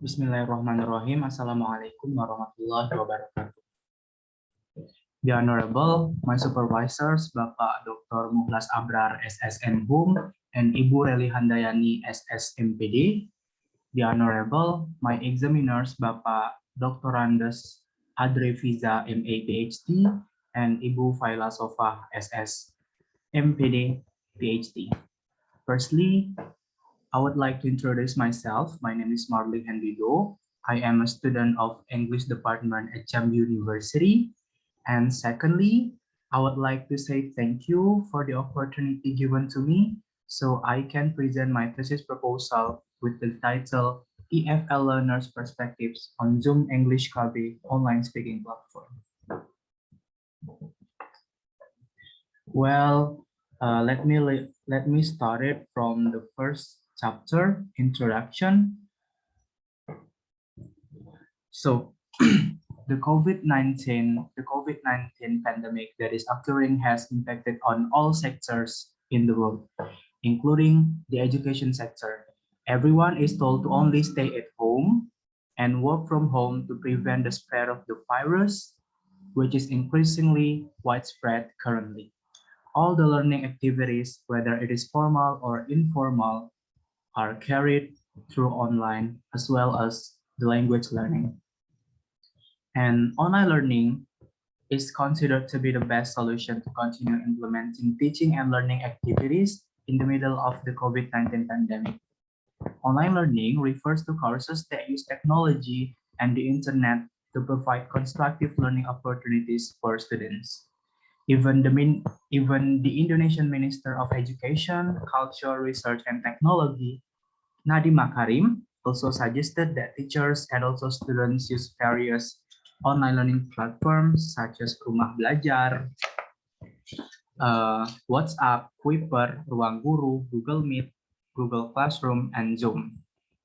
Bismillahirrahmanirrahim. Assalamualaikum warahmatullahi wabarakatuh. The Honorable, my supervisors, Bapak Dr. Mukhlas Abrar, SSN HUM, and Ibu Reli Handayani, SSMPD. The Honorable, my examiners, Bapak Dr. Andes Adre Fiza, MA PhD, and Ibu Faila Sofa, SSMPD, PhD. Firstly, I would like to introduce myself. My name is Marley and Dhydo. I am a student of English department at Jambi University. And secondly, I would like to say thank you for the opportunity given to me so I can present my thesis proposal with the title EFL Learners Perspectives on Zoom English KB online speaking platform. Well, let me start it from the first chapter, introduction. So the COVID-19 pandemic that is occurring has impacted on all sectors in the world, including the education sector. Everyone is told to only stay at home and work from home to prevent the spread of the virus, which is increasingly widespread currently. All the learning activities, whether it is formal or informal, are carried through online, as well as the language learning. And online learning is considered to be the best solution to continue implementing teaching and learning activities in the middle of the COVID-19 pandemic. Online learning refers to courses that use technology and the internet to provide constructive learning opportunities for students. Even the Indonesian Minister of Education, Culture, Research, and Technology, Nadiem Makarim, also suggested that teachers and also students use various online learning platforms such as Rumah Belajar, WhatsApp, Kuiper, Ruang Guru, Google Meet, Google Classroom, and Zoom.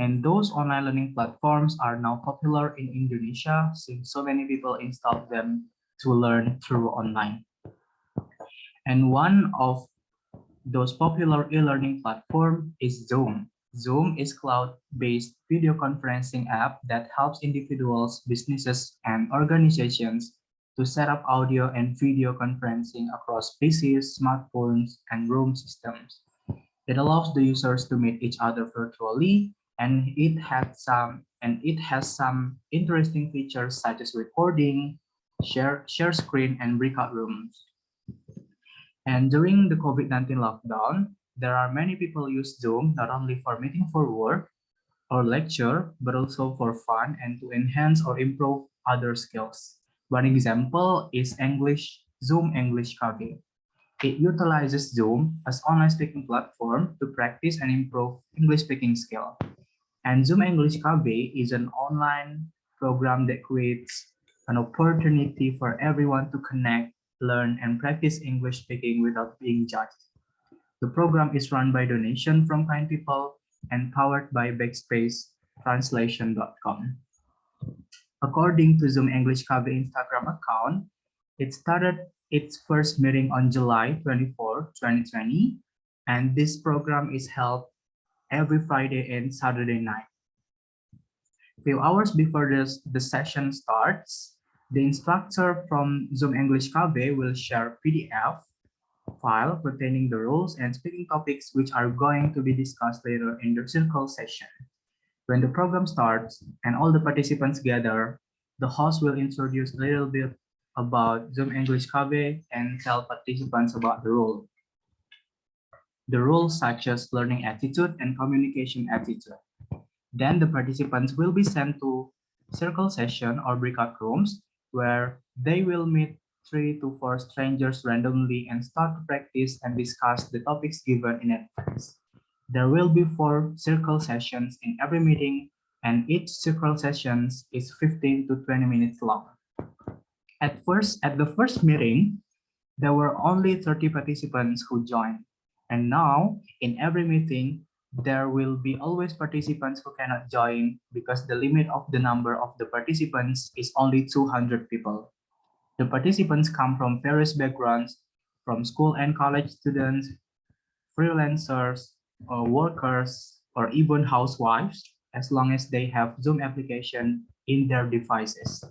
And those online learning platforms are now popular in Indonesia since so many people installed them to learn through online. And one of those popular e-learning platform is Zoom. Zoom is cloud-based video conferencing app that helps individuals, businesses, and organizations to set up audio and video conferencing across PCs, smartphones, and room systems. It allows the users to meet each other virtually, and it has some interesting features such as recording, share screen, and breakout rooms. And during the COVID-19 lockdown, there are many people use Zoom not only for meeting for work or lecture, but also for fun and to enhance or improve other skills. One example is Zoom English Cafe. It utilizes Zoom as online speaking platform to practice and improve English speaking skill. And Zoom English Cafe is an online program that creates an opportunity for everyone to connect, learn, and practice English speaking without being judged. The program is run by donation from kind people and powered by backspacetranslation.com. According to Zoom English Cafe Instagram account, it started its first meeting on July 24, 2020, and this program is held every Friday and Saturday night. Few hours before the session starts, the instructor from Zoom English Cafe will share PDF file containing the rules and speaking topics which are going to be discussed later in the circle session. When the program starts and all the participants gather, the host will introduce a little bit about Zoom English Cafe and tell participants about the rule. The rules such as learning attitude and communication attitude. Then the participants will be sent to circle session or breakout rooms where they will meet 3 to 4 strangers randomly and start to practice and discuss the topics given in advance. There will be 4 circle sessions in every meeting, and each circle session is 15 to 20 minutes long. At the first meeting, there were only 30 participants who joined, and now in every meeting, there will be always participants who cannot join because the limit of the number of the participants is only 200 people. The participants come from various backgrounds, from school and college students, freelancers, or workers, or even housewives, as long as they have Zoom application in their devices.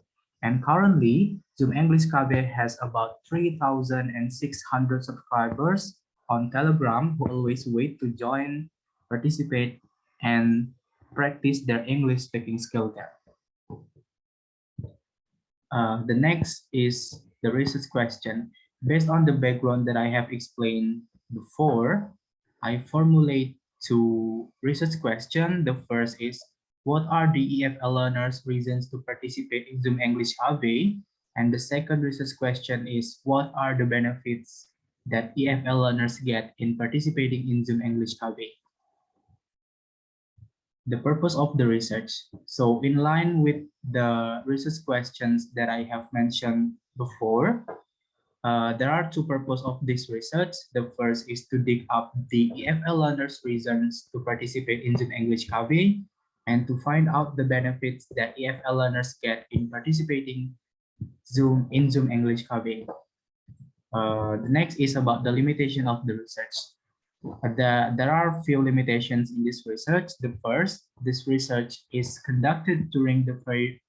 And currently, Zoom English KB has about 3,600 subscribers on Telegram who always wait to join, participate, and practice their English speaking skill there. The next is the research question. Based on the background that I have explained before, I formulate two research questions. The first is, what are the EFL learners' reasons to participate in Zoom English Cafe? And the second research question is, what are the benefits that EFL learners get in participating in Zoom English Cafe? The purpose of the research. So in line with the research questions that I have mentioned before, there are two purposes of this research. The first is to dig up the EFL learners' reasons to participate in Zoom English Cafe and to find out the benefits that EFL learners get in participating in Zoom English Cafe. The next is about the limitation of the research. There are few limitations in this research. The first, this research is conducted during the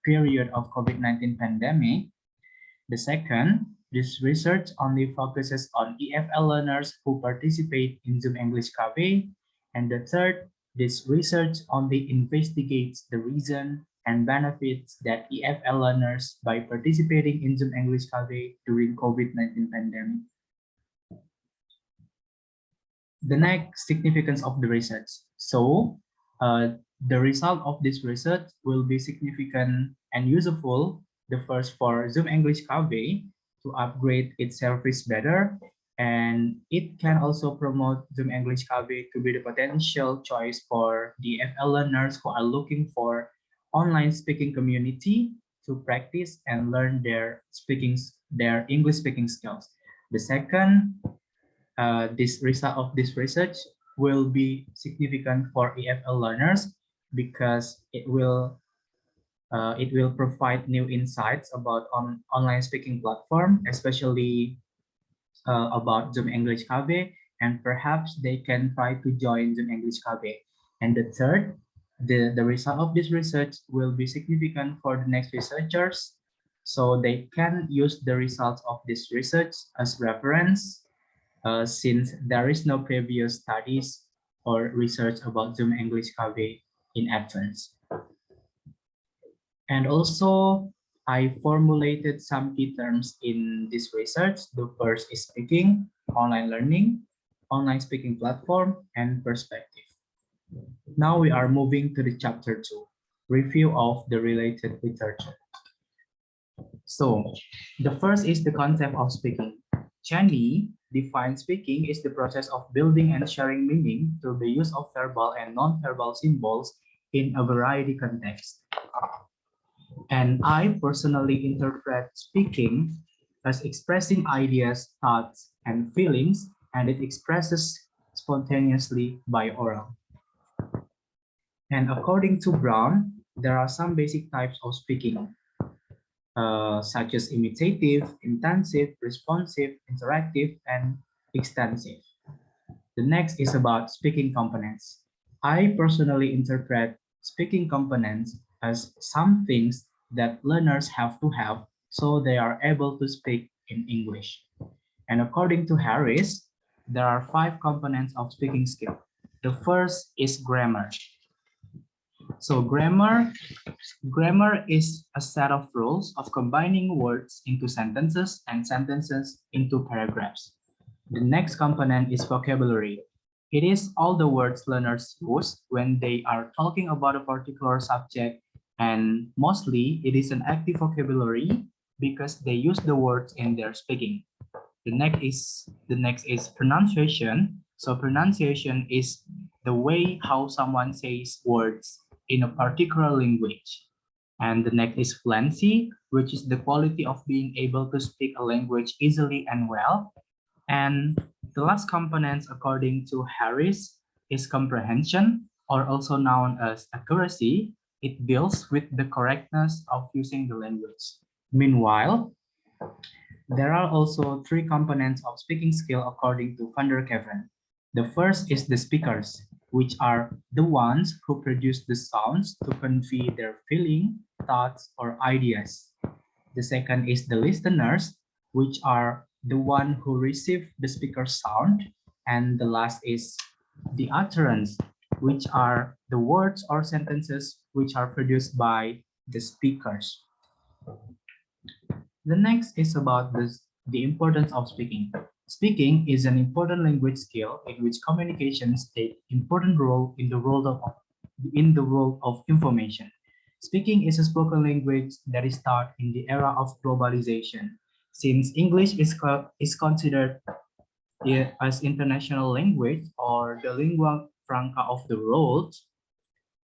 period of COVID-19 pandemic. The second, this research only focuses on EFL learners who participate in Zoom English Cafe. And the third, this research only investigates the reason and benefits that EFL learners by participating in Zoom English Cafe during COVID-19 pandemic. The next significance of the research. So the result of this research will be significant and useful. The first, for Zoom English Cafe to upgrade its service better, and it can also promote Zoom English Cafe to be the potential choice for the FL learners who are looking for online speaking community to practice and learn their English speaking skills. The second, this result of this research will be significant for EFL learners because it will provide new insights about online speaking platform, especially about Zoom English Cafe, and perhaps they can try to join Zoom English Cafe. And the third, the result of this research will be significant for the next researchers, so they can use the results of this research as reference since there is no previous studies or research about Zoom English Cafe in advance. And also, I formulated some key terms in this research. The first is speaking, online learning, online speaking platform, and perspective. Now we are moving to the chapter 2, review of the related literature. So the first is the concept of speaking. Chandy defines speaking is the process of building and sharing meaning through the use of verbal and non-verbal symbols in a variety of contexts. And I personally interpret speaking as expressing ideas, thoughts, and feelings, and it expresses spontaneously by oral. And according to Brown, there are some basic types of speaking, such as imitative, intensive, responsive, interactive, and extensive. The next is about speaking components. I personally interpret speaking components as some things that learners have to have so they are able to speak in English. And according to Harris, there are 5 components of speaking skill. The first is grammar. So grammar is a set of rules of combining words into sentences and sentences into paragraphs. The next component is vocabulary. It is all the words learners use when they are talking about a particular subject, and mostly it is an active vocabulary because they use the words in their speaking. The next is pronunciation. So pronunciation is the way how someone says words in a particular language. And the next is fluency, which is the quality of being able to speak a language easily and well. And the last component, according to Harris, is comprehension, or also known as accuracy. It deals with the correctness of using the language. Meanwhile, there are also 3 components of speaking skill according to Van der Keven. The first is the speakers. which are the ones who produce the sounds to convey their feeling, thoughts, or ideas. The second is the listeners, which are the one who receive the speaker sound. And the last is the utterance, which are the words or sentences which are produced by the speakers. The next is about the importance of speaking. Speaking is an important language skill in which communications take important role in the world of information. Speaking is a spoken language that is taught in the era of globalization. Since English is considered as international language or the lingua franca of the world,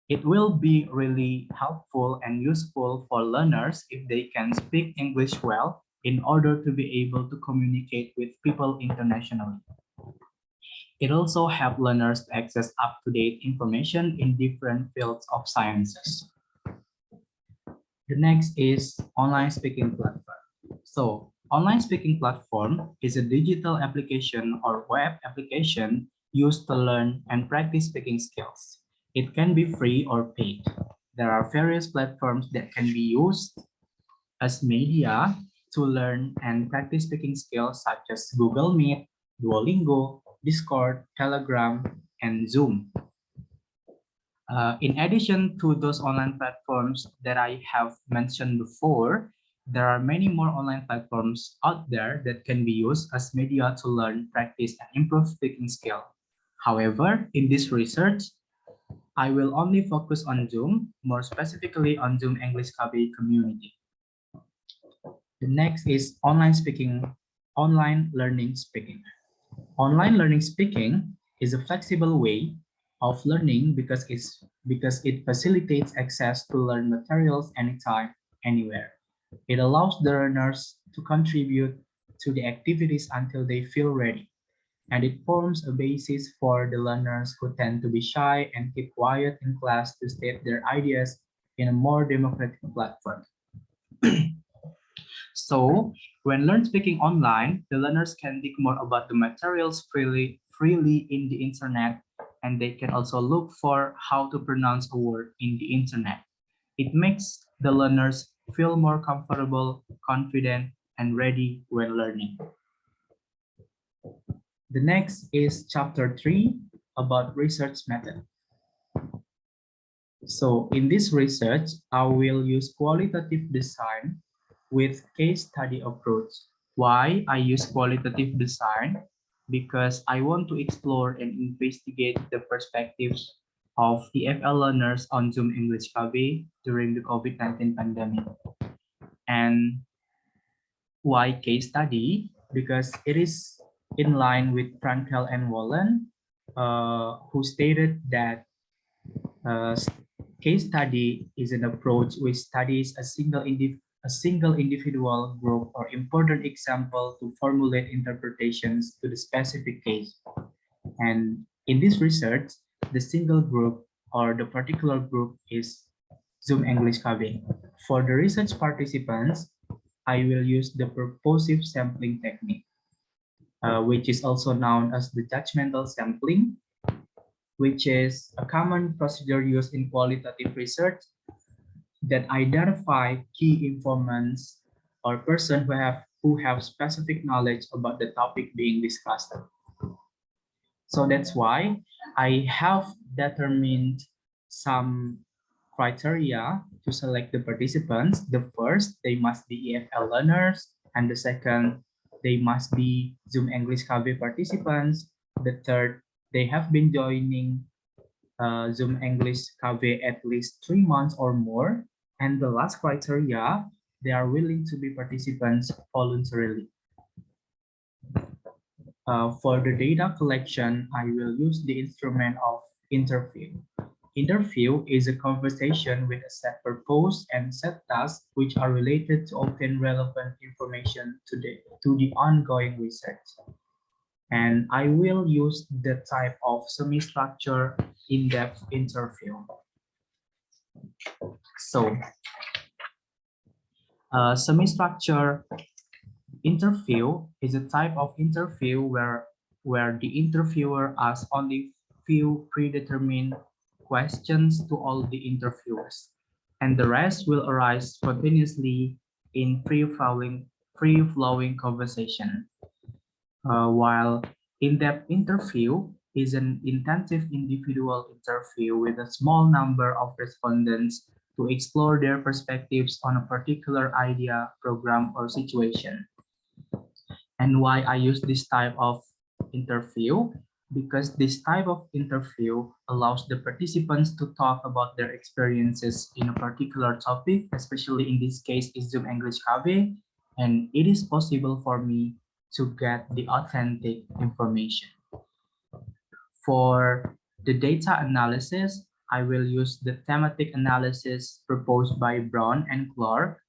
it will be really helpful and useful for learners if they can speak English well in order to be able to communicate with people internationally. It also helps learners to access up-to-date information in different fields of sciences. The next is online speaking platform. So, online speaking platform is a digital application or web application used to learn and practice speaking skills. It can be free or paid. There are various platforms that can be used as media to learn and practice speaking skills such as Google Meet, Duolingo, Discord, Telegram, and Zoom. In addition to those online platforms that I have mentioned before, there are many more online platforms out there that can be used as media to learn, practice, and improve speaking skill. However, in this research, I will only focus on Zoom, more specifically on Zoom English KB community. The next is online learning speaking. Online learning speaking is a flexible way of learning because it facilitates access to learn materials anytime, anywhere. It allows the learners to contribute to the activities until they feel ready, and it forms a basis for the learners who tend to be shy and keep quiet in class to state their ideas in a more democratic platform. So, when learn speaking online, the learners can dig more about the materials freely in the internet, and they can also look for how to pronounce a word in the internet. It makes the learners feel more comfortable, confident, and ready when learning. The next is chapter 3 about research method. So in this research, I will use qualitative design with case study approach. Why I use qualitative design? Because I want to explore and investigate the perspectives of EFL learners on Zoom English KB during the COVID-19 pandemic. And why case study? Because it is in line with Frankel and Wallen, who stated that case study is an approach which studies a single individual, group, or important example to formulate interpretations to the specific case. And in this research, the single group or the particular group is Zoom English KB. For the research participants, I will use the purposive sampling technique, which is also known as the judgmental sampling, which is a common procedure used in qualitative research that identify key informants or person who have specific knowledge about the topic being discussed. So that's why I have determined some criteria to select the participants. The first, they must be EFL learners, and the second, they must be Zoom English KB participants. The third, they have been joining Zoom English KB at least 3 months or more. And the last criteria, they are willing to be participants voluntarily. For the data collection, I will use the instrument of interview. Interview is a conversation with a set purpose and set tasks which are related to obtain relevant information to the ongoing research. And I will use the type of semi-structure in-depth interview. So, semi-structure interview is a type of interview where the interviewer asks only few predetermined questions to all the interviewers, and the rest will arise spontaneously in free-flowing conversation. While in-depth interview is an intensive individual interview with a small number of respondents to explore their perspectives on a particular idea, program, or situation. And why I use this type of interview? Because this type of interview allows the participants to talk about their experiences in a particular topic, especially in this case is Zoom English Cafe, and it is possible for me to get the authentic information. For the data analysis, I will use the thematic analysis proposed by Brown and Clark,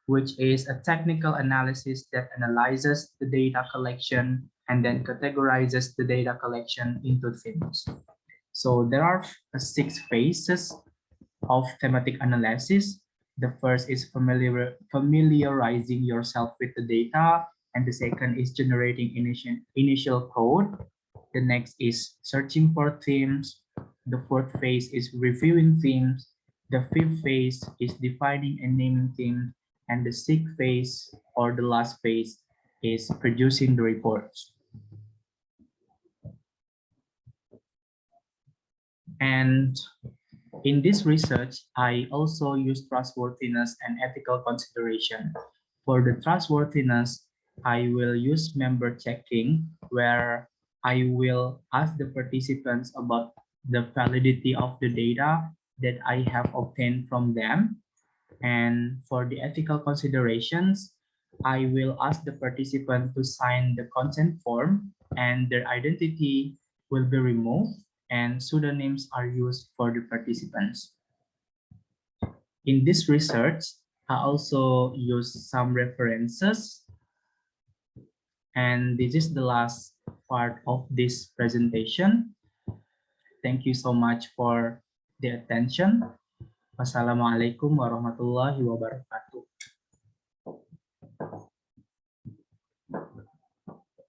which is a technical analysis that analyzes the data collection and then categorizes the data collection into themes. So there are 6 phases of thematic analysis. The first is familiarizing yourself with the data, and the second is generating initial code. The next is searching for themes. The fourth phase is reviewing themes. The fifth phase is defining and naming themes. And the sixth phase, or the last phase, is producing the reports. And in this research, I also use trustworthiness and ethical consideration. For the trustworthiness, I will use member checking, where I will ask the participants about the validity of the data that I have obtained from them. And for the ethical considerations, I will ask the participant to sign the consent form, and their identity will be removed, and pseudonyms are used for the participants. In this research, I also use some references, and this is the last part of this presentation. Thank you so much for the attention. Wassalamualaikum warahmatullahi wabarakatuh.